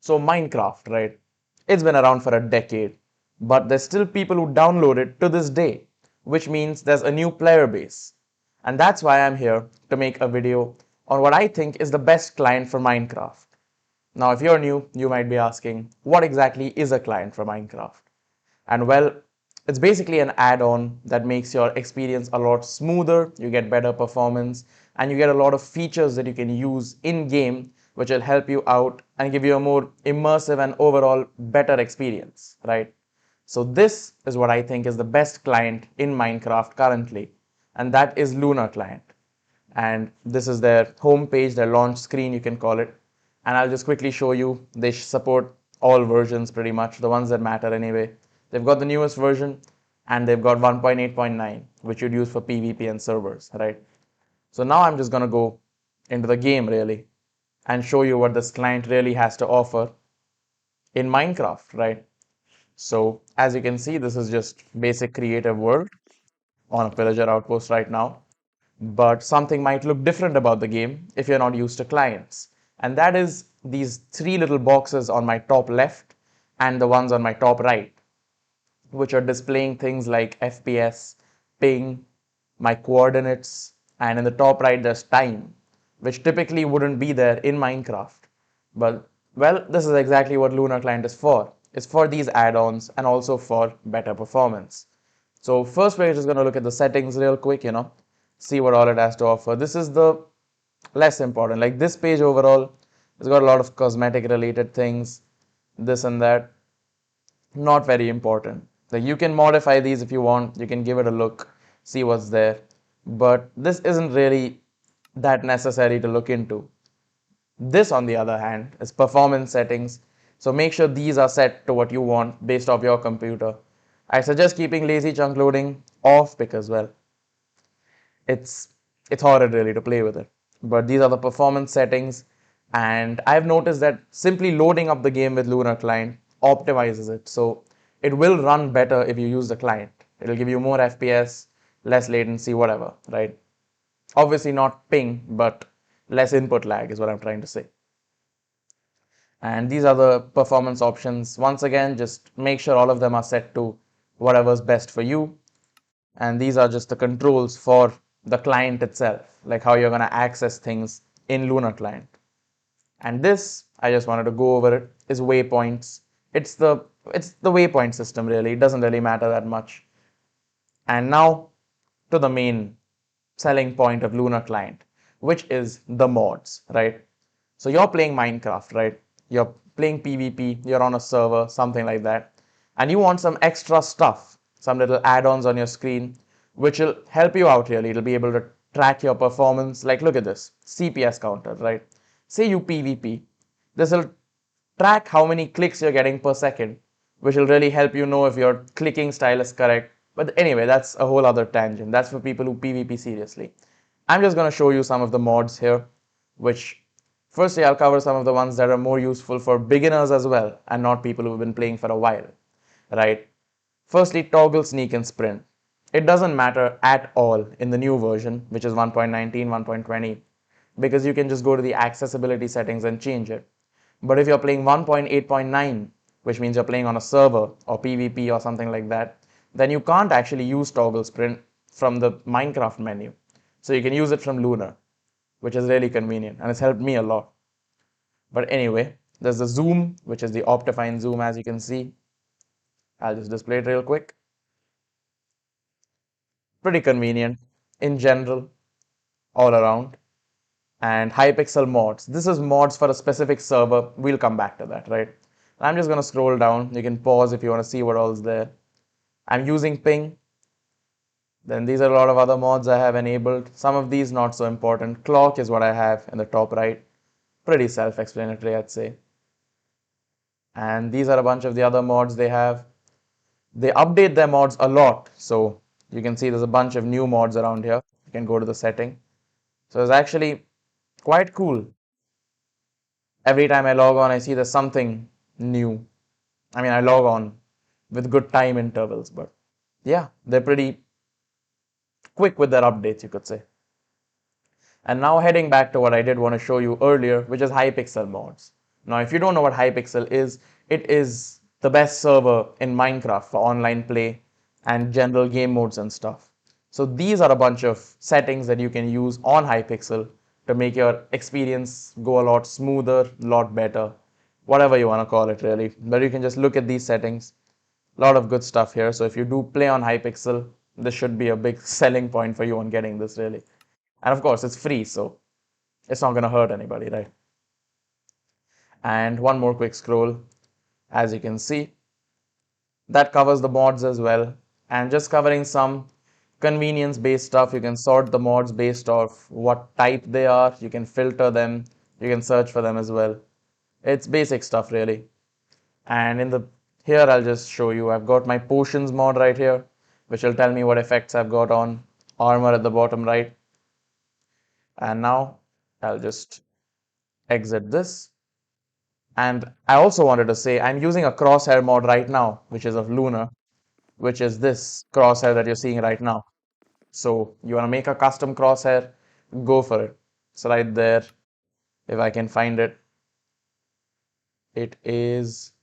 So Minecraft, right? It's been around for a decade, but there's still people who download it to this day, which means there's a new player base. And that's why I'm here to make a video on what I think is the best client for Minecraft. Now, if you're new, you might be asking, what exactly is a client for Minecraft? And well, it's basically an add-on that makes your experience a lot smoother, you get better performance, and you get a lot of features that you can use in-game which will help you out and give you a more immersive and overall better experience, right? So this is what I think is the best client in Minecraft currently, and that is Lunar client. And this is their home page, their launch screen, you can call it. And I'll just quickly show you. They support all versions pretty much, the ones that matter anyway. They've got the newest version and they've got 1.8.9, which you'd use for PvP and servers, right? So now I'm just going to go into the game really and show you what this client really has to offer in Minecraft, right? So as you can see, this is just basic creative world on a pillager outpost right now. But something might look different about the game if you're not used to clients. And that is these three little boxes on my top left and the ones on my top right, which are displaying things like FPS, ping, my coordinates, and in the top right there's time, which typically wouldn't be there in Minecraft. But well, this is exactly what Lunar Client is for. It's for these add-ons and also for better performance. So first we're just going to look at the settings real quick, see what all it has to offer. This is the less important. Like this page overall, it's got a lot of cosmetic related things, this and that. Not very important. Like you can modify these if you want, you can give it a look, see what's there. But this isn't really that necessary to look into. This, on the other hand, is performance settings. So make sure these are set to what you want based off your computer. I suggest keeping lazy chunk loading off because, well, it's it's horrid really to play with it. But these are the performance settings, and I've noticed that simply loading up the game with Lunar Client optimizes it. So it will run better if you use the client. It'll give you more FPS, less latency, whatever, right? Obviously not ping, but less input lag is what I'm trying to say. And these are the performance options. Once again, just make sure all of them are set to whatever's best for you. And these are just the controls for the client itself, like how you're going to access things in Lunar Client. And this, I just wanted to go over it, is waypoints. It's the waypoint system really. It doesn't really matter that much. And now to the main selling point of Lunar Client, which is the mods, right? So you're playing Minecraft, right? You're playing PvP, you're on a server, something like that, and you want some extra stuff, some little add-ons on your screen, which will help you out really. It'll be able to track your performance. Like look at this, CPS counter, right? Say you PvP, this will track how many clicks you're getting per second, which will really help you know if your clicking style is correct. But anyway, that's a whole other tangent. That's for people who PvP seriously. I'm just going to show you some of the mods here, which firstly I'll cover some of the ones that are more useful for beginners as well and not people who've been playing for a while, right? Firstly, toggle sneak and sprint. It doesn't matter at all in the new version, which is 1.19, 1.20, because you can just go to the accessibility settings and change it. But if you're playing 1.8.9, which means you're playing on a server or PvP or something like that, then you can't actually use toggle sprint from the Minecraft menu. So you can use it from Lunar, which is really convenient and it's helped me a lot. But anyway, there's the zoom, which is the Optifine zoom, as you can see. I'll just display it real quick. Pretty convenient in general, all around. And Hypixel mods. This is mods for a specific server. We'll come back to that, right? I'm just going to scroll down. You can pause if you want to see what else is there. I'm using ping. Then these are a lot of other mods I have enabled. Some of these not so important. Clock is what I have in the top right. Pretty self-explanatory, I'd say. And these are a bunch of the other mods they have. They update their mods a lot. So you can see there's a bunch of new mods around here. You can go to the setting. So it's actually quite cool. Every time I log on, I see there's something new. I mean, I log on with good time intervals, but yeah, they're pretty quick with their updates, you could say. And now heading back to what I did want to show you earlier, which is Hypixel mods. Now, if you don't know what Hypixel is, it is the best server in Minecraft for online play and general game modes and stuff. So these are a bunch of settings that you can use on Hypixel to make your experience go a lot smoother, a lot better, whatever you want to call it really. But you can just look at these settings. A lot of good stuff here. So if you do play on Hypixel, this should be a big selling point for you on getting this really. And of course, it's free, so it's not going to hurt anybody, right? And one more quick scroll. As you can see, that covers the mods as well. And just covering some convenience based stuff, you can sort the mods based off what type they are. You can filter them. You can search for them as well. It's basic stuff really. And in the here I'll just show you. I've got my potions mod right here, which will tell me what effects I've got on armor at the bottom right. And now I'll just exit this. And I also wanted to say I'm using a crosshair mod right now, which is of Lunar, which is this crosshair that you're seeing right now. So you want to make a custom crosshair, go for it. It's right there. If I can find it, it is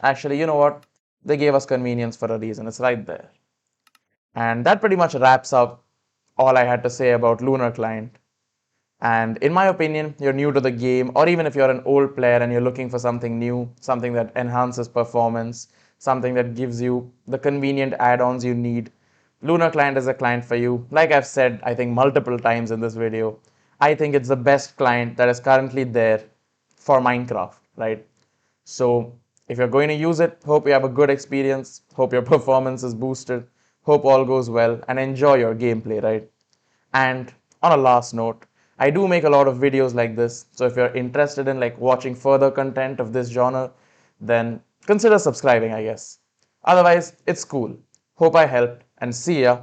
actually, you know what? They gave us convenience for a reason. It's right there. And that pretty much wraps up all I had to say about Lunar Client. And in my opinion, you're new to the game, or even if you're an old player and you're looking for something new, something that enhances performance, something that gives you the convenient add-ons you need, Lunar Client is a client for you. Like I've said, I think multiple times in this video, I think it's the best client that is currently there for Minecraft, right? So if you're going to use it, hope you have a good experience, hope your performance is boosted, hope all goes well, and enjoy your gameplay, right? And on a last note, I do make a lot of videos like this, so if you're interested in like watching further content of this genre, then consider subscribing, I guess. Otherwise, it's cool. Hope I helped, and see ya.